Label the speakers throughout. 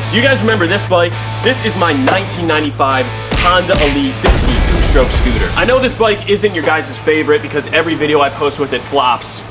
Speaker 1: Do you guys remember this bike? This is my 1995 Honda Elite 50 two-stroke scooter. I know this bike isn't your guys' favorite because every video I post with it flops.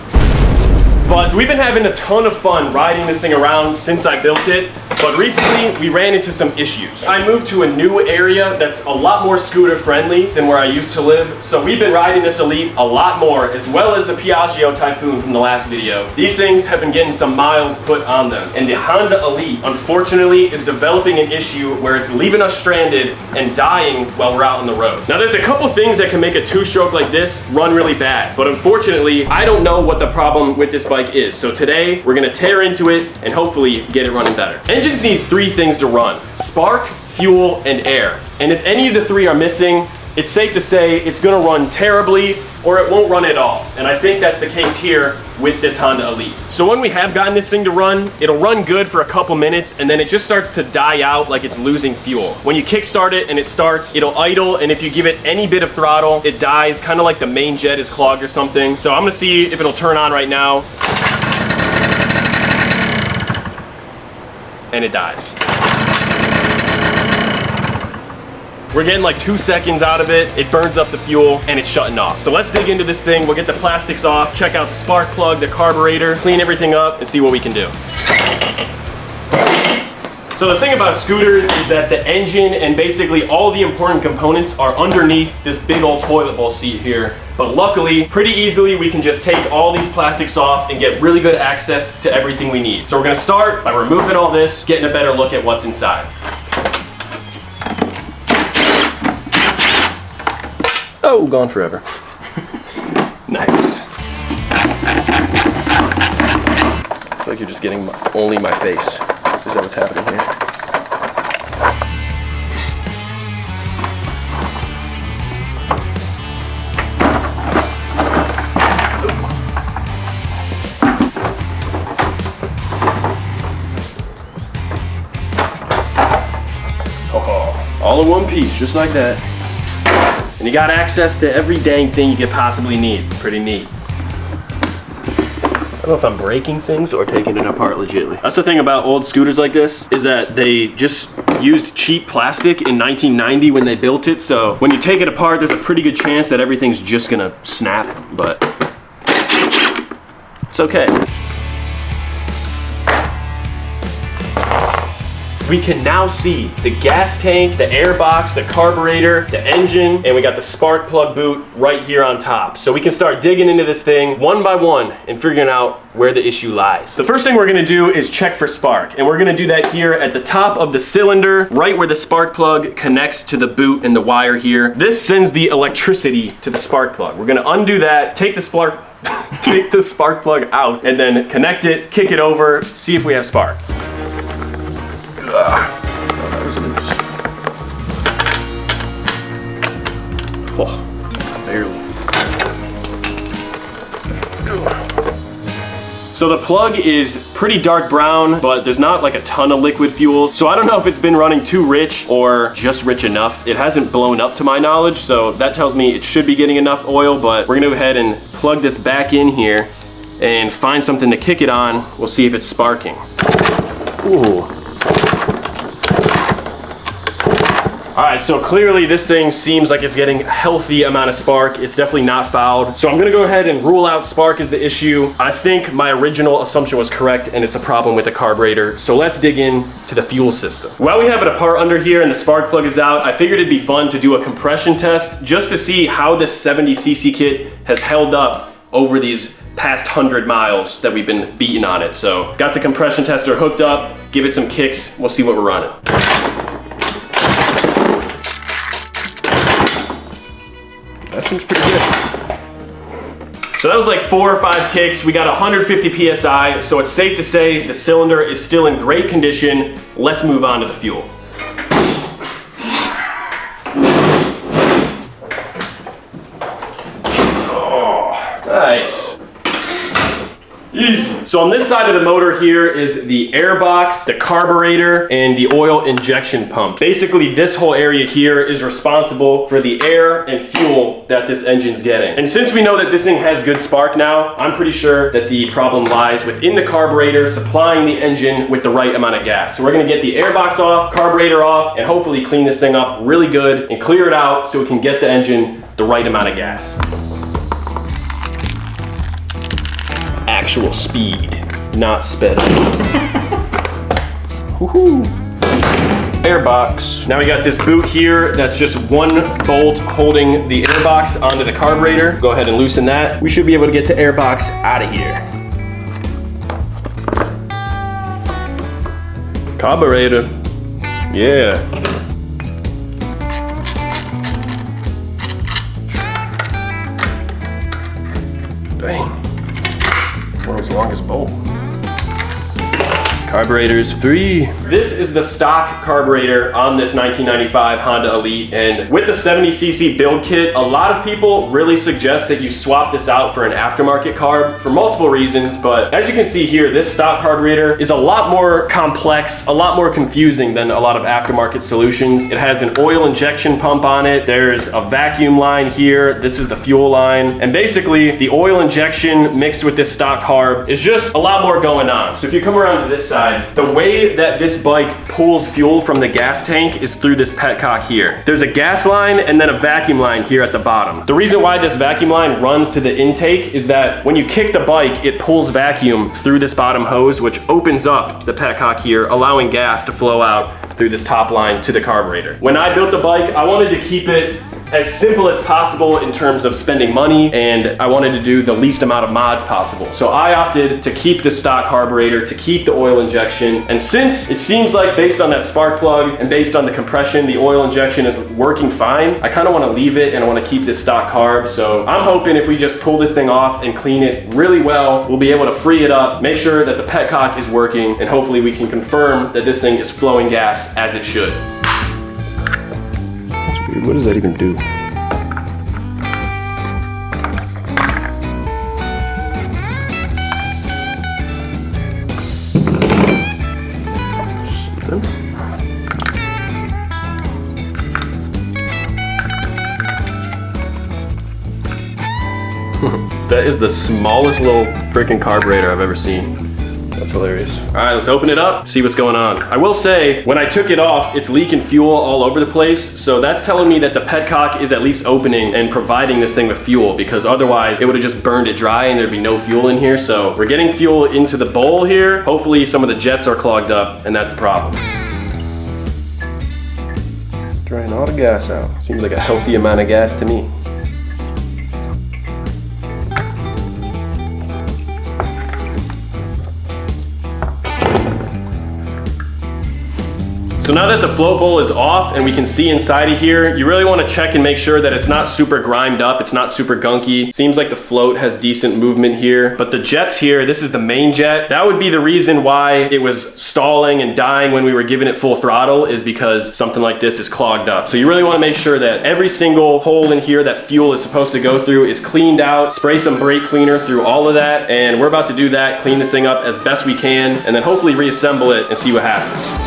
Speaker 1: But we've been having a ton of fun riding this thing around since I built it. But recently, we ran into some issues. I moved to a new area that's a lot more scooter friendly than where I used to live. So we've been riding this Elite a lot more, as well as the Piaggio Typhoon from the last video. These things have been getting some miles put on them. And the Honda Elite, unfortunately, is developing an issue where it's leaving us stranded and dying while we're out on the road. Now, there's a couple things that can make a two-stroke like this run really bad. But unfortunately, I don't know what the problem with this bike is. So today, we're gonna tear into it and hopefully get it running better. Engines need three things to run: spark, fuel, and air. And if any of the three are missing, it's safe to say it's gonna run terribly or it won't run at all. And I think that's the case here with this Honda Elite. So when we have gotten this thing to run, it'll run good for a couple minutes and then it just starts to die out like it's losing fuel. When you kickstart it and it starts, it'll idle, and if you give it any bit of throttle, it dies, kind of like the main jet is clogged or something. So I'm gonna see if it'll turn on right now. And it dies. We're getting like 2 seconds out of it, it burns up the fuel, and it's shutting off. So let's dig into this thing, we'll get the plastics off, check out the spark plug, the carburetor, clean everything up, and see what we can do. So the thing about scooters is that the engine and basically all the important components are underneath this big old toilet bowl seat here. But luckily, pretty easily, we can just take all these plastics off and get really good access to everything we need. So we're gonna start by removing all this, getting a better look at what's inside. Oh, gone forever. Nice. I feel like you're just getting only my face. Is that what's happening here? Oh, all in one piece, just like that. And you got access to every dang thing you could possibly need. Pretty neat. I don't know if I'm breaking things or taking it apart legitly. That's the thing about old scooters like this, is that they just used cheap plastic in 1990 when they built it. So when you take it apart, there's a pretty good chance that everything's just gonna snap, but it's okay. We can now see the gas tank, the air box, the carburetor, the engine, and we got the spark plug boot right here on top. So we can start digging into this thing one by one and figuring out where the issue lies. The first thing we're gonna do is check for spark, and we're gonna do that here at the top of the cylinder, right where the spark plug connects to the boot and the wire here. This sends the electricity to the spark plug. We're gonna undo that, take the spark plug out, and then connect it, kick it over, see if we have spark. That was loose. Oh, barely. So the plug is pretty dark brown, but there's not like a ton of liquid fuel. So I don't know if it's been running too rich or just rich enough. It hasn't blown up to my knowledge, so that tells me it should be getting enough oil, but we're gonna go ahead and plug this back in here and find something to kick it on. We'll see if it's sparking. Ooh. All right, so clearly this thing seems like it's getting a healthy amount of spark. It's definitely not fouled. So I'm gonna go ahead and rule out spark as the issue. I think my original assumption was correct and it's a problem with the carburetor. So let's dig in to the fuel system. While we have it apart under here and the spark plug is out, I figured it'd be fun to do a compression test just to see how this 70cc kit has held up over these past 100 miles that we've been beating on it. So got the compression tester hooked up, give it some kicks, we'll see what we're running. That seems pretty good. So that was like 4 or 5 kicks. We got 150 PSI, so it's safe to say the cylinder is still in great condition. Let's move on to the fuel. Oh, nice. Easy. So on this side of the motor here is the air box, the carburetor, and the oil injection pump. Basically, this whole area here is responsible for the air and fuel that this engine's getting. And since we know that this thing has good spark now, I'm pretty sure that the problem lies within the carburetor supplying the engine with the right amount of gas. So we're gonna get the air box off, carburetor off, and hopefully clean this thing up really good and clear it out so we can get the engine the right amount of gas. Actual speed, not sped up. Woohoo! Air box. Now we got this boot here that's just one bolt holding the air box onto the carburetor. Go ahead and loosen that. We should be able to get the air box out of here. Carburetor. Yeah. Dang. World's longest bolt. Carburetor's free. This is the stock carburetor on this 1995 Honda Elite, and with the 70cc build kit, a lot of people really suggest that you swap this out for an aftermarket carb for multiple reasons, but as you can see here, this stock carburetor is a lot more complex, a lot more confusing than a lot of aftermarket solutions. It has an oil injection pump on it, there's a vacuum line here, this is the fuel line, and basically the oil injection mixed with this stock carb is just a lot more going on. So if you come around to this side, the way that this bike pulls fuel from the gas tank is through this petcock here. There's a gas line and then a vacuum line here at the bottom. The reason why this vacuum line runs to the intake is that when you kick the bike, it pulls vacuum through this bottom hose, which opens up the petcock here, allowing gas to flow out through this top line to the carburetor. When I built the bike, I wanted to keep it as simple as possible in terms of spending money, and I wanted to do the least amount of mods possible. So I opted to keep the stock carburetor, to keep the oil injection, and since it seems like based on that spark plug and based on the compression, the oil injection is working fine, I kind of want to leave it and I want to keep this stock carb. So I'm hoping if we just pull this thing off and clean it really well, we'll be able to free it up, make sure that the petcock is working, and hopefully we can confirm that this thing is flowing gas as it should. What does that even do? That is the smallest little freaking carburetor I've ever seen. That's hilarious. All right, let's open it up, see what's going on. I will say, when I took it off, it's leaking fuel all over the place. So that's telling me that the petcock is at least opening and providing this thing with fuel, because otherwise it would have just burned it dry and there'd be no fuel in here. So we're getting fuel into the bowl here. Hopefully some of the jets are clogged up, and that's the problem. Drying all the gas out. Seems like a healthy amount of gas to me. So now that the float bowl is off and we can see inside of here, you really want to check and make sure that it's not super grimed up, it's not super gunky. Seems like the float has decent movement here, but the jets here, this is the main jet. That would be the reason why it was stalling and dying when we were giving it full throttle, is because something like this is clogged up. So you really want to make sure that every single hole in here that fuel is supposed to go through is cleaned out. Spray some brake cleaner through all of that, and we're about to do that, clean this thing up as best we can, and then hopefully reassemble it and see what happens.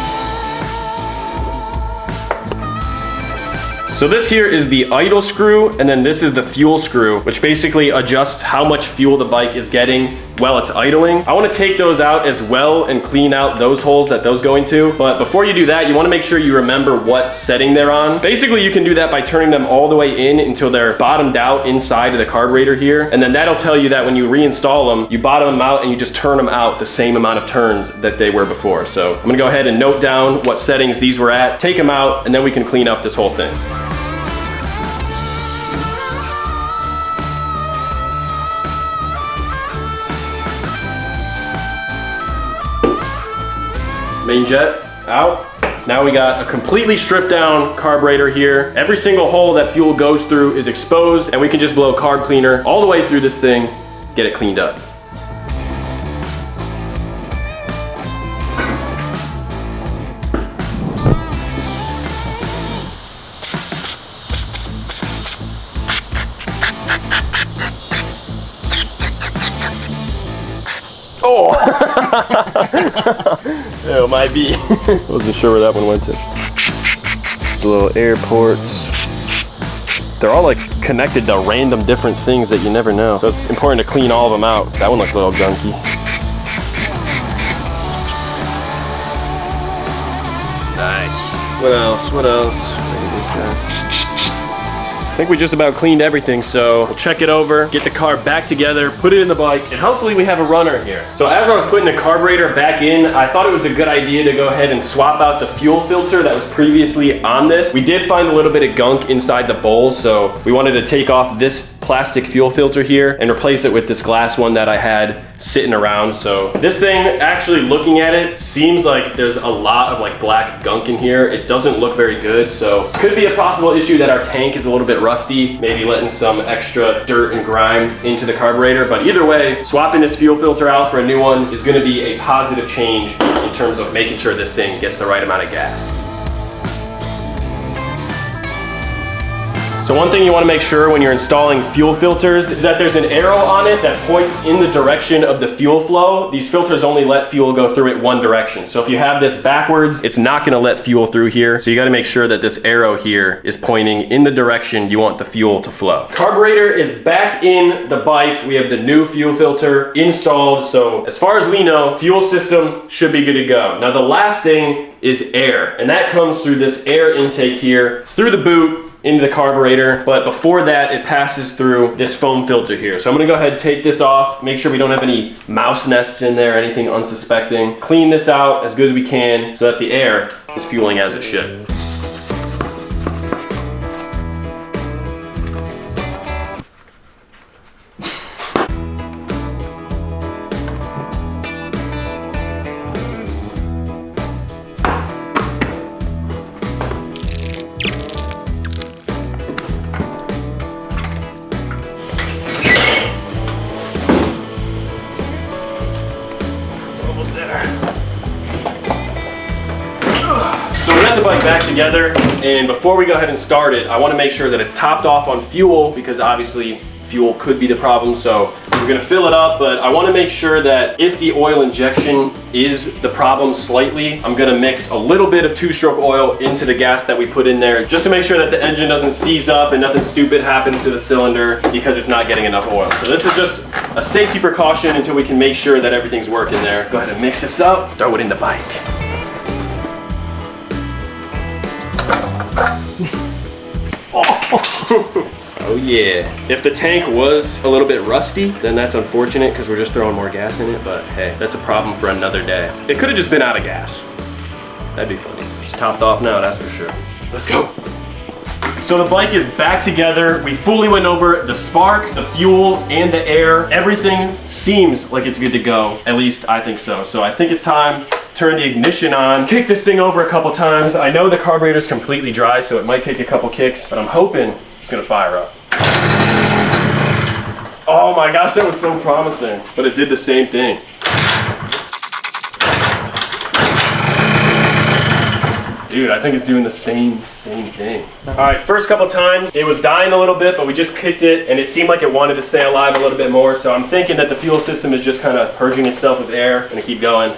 Speaker 1: So this here is the idle screw, and then this is the fuel screw, which basically adjusts how much fuel the bike is getting while it's idling. I want to take those out as well and clean out those holes that those go into. But before you do that, you want to make sure you remember what setting they're on. Basically, you can do that by turning them all the way in until they're bottomed out inside of the carburetor here. And then that'll tell you that when you reinstall them, you bottom them out and you just turn them out the same amount of turns that they were before. So I'm gonna go ahead and note down what settings these were at, take them out, and then we can clean up this whole thing. Main jet out. Now we got a completely stripped down carburetor here. Every single hole that fuel goes through is exposed, and we can just blow carb cleaner all the way through this thing, get it cleaned up. Oh! Oh, might be. Wasn't sure where that one went to. The little air ports. They're all like connected to random different things that you never know. So it's important to clean all of them out. That one looks a little gunky. Nice. What else? What else? I think we just about cleaned everything, so we'll check it over, get the car back together, put it in the bike, and hopefully we have a runner here. So as I was putting the carburetor back in, I thought it was a good idea to go ahead and swap out the fuel filter that was previously on this. We did find a little bit of gunk inside the bowl, so we wanted to take off this plastic fuel filter here and replace it with this glass one that I had sitting around. So this thing, actually looking at it, seems like there's a lot of like black gunk in here. It doesn't look very good, so could be a possible issue that our tank is a little bit rusty, maybe letting some extra dirt and grime into the carburetor. But either way, swapping this fuel filter out for a new one is going to be a positive change in terms of making sure this thing gets the right amount of gas. So one thing you want to make sure when you're installing fuel filters is that there's an arrow on it that points in the direction of the fuel flow. These filters only let fuel go through it one direction. So if you have this backwards, it's not going to let fuel through here. So you got to make sure that this arrow here is pointing in the direction you want the fuel to flow. Carburetor is back in the bike. We have the new fuel filter installed. So as far as we know, fuel system should be good to go. Now the last thing is air, and that comes through this air intake here, through the boot, into the carburetor, but before that it passes through this foam filter here. So I'm gonna go ahead and take this off, make sure we don't have any mouse nests in there, anything unsuspecting. Clean this out as good as we can so that the air is fueling as it should. So we got the bike back together, and before we go ahead and start it, I want to make sure that it's topped off on fuel, because obviously fuel could be the problem. So we're going to fill it up, but I want to make sure that if the oil injection is the problem slightly, I'm going to mix a little bit of two-stroke oil into the gas that we put in there, just to make sure that the engine doesn't seize up and nothing stupid happens to the cylinder because it's not getting enough oil. So this is just a safety precaution until we can make sure that everything's working there. Go ahead and mix this up, throw it in the bike. Oh yeah. If the tank was a little bit rusty, then that's unfortunate because we're just throwing more gas in it, but hey, that's a problem for another day. It could have just been out of gas. That'd be funny. She's topped off now, that's for sure. Let's go. So the bike is back together. We fully went over the spark, the fuel, and the air. Everything seems like it's good to go. At least I think so. So I think it's time to turn the ignition on, kick this thing over a couple times. I know the carburetor's completely dry, so it might take a couple kicks, but I'm hoping it's gonna fire up. Oh my gosh, that was so promising, but it did the same thing. Dude, I think it's doing the same thing. All right, first couple times, it was dying a little bit, but we just kicked it, and it seemed like it wanted to stay alive a little bit more, so I'm thinking that the fuel system is just kind of purging itself of air. Gonna keep going.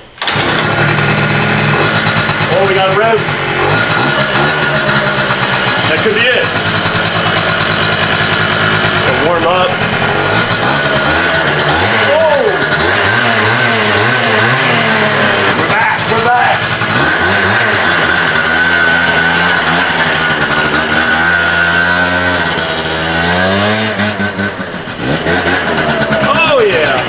Speaker 1: Oh, we got a rev. That could be it. Gonna warm up. Oh! We're back, we're back. Oh yeah.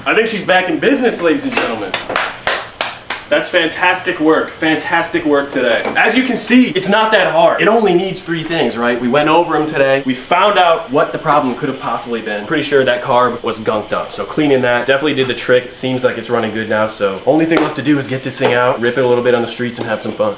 Speaker 1: I think she's back in business, ladies and gentlemen. That's fantastic work today. As you can see, it's not that hard. It only needs 3 things, right? We went over them today. We found out what the problem could have possibly been. Pretty sure that carb was gunked up. So cleaning that definitely did the trick. It seems like it's running good now. So only thing left to do is get this thing out, rip it a little bit on the streets, and have some fun.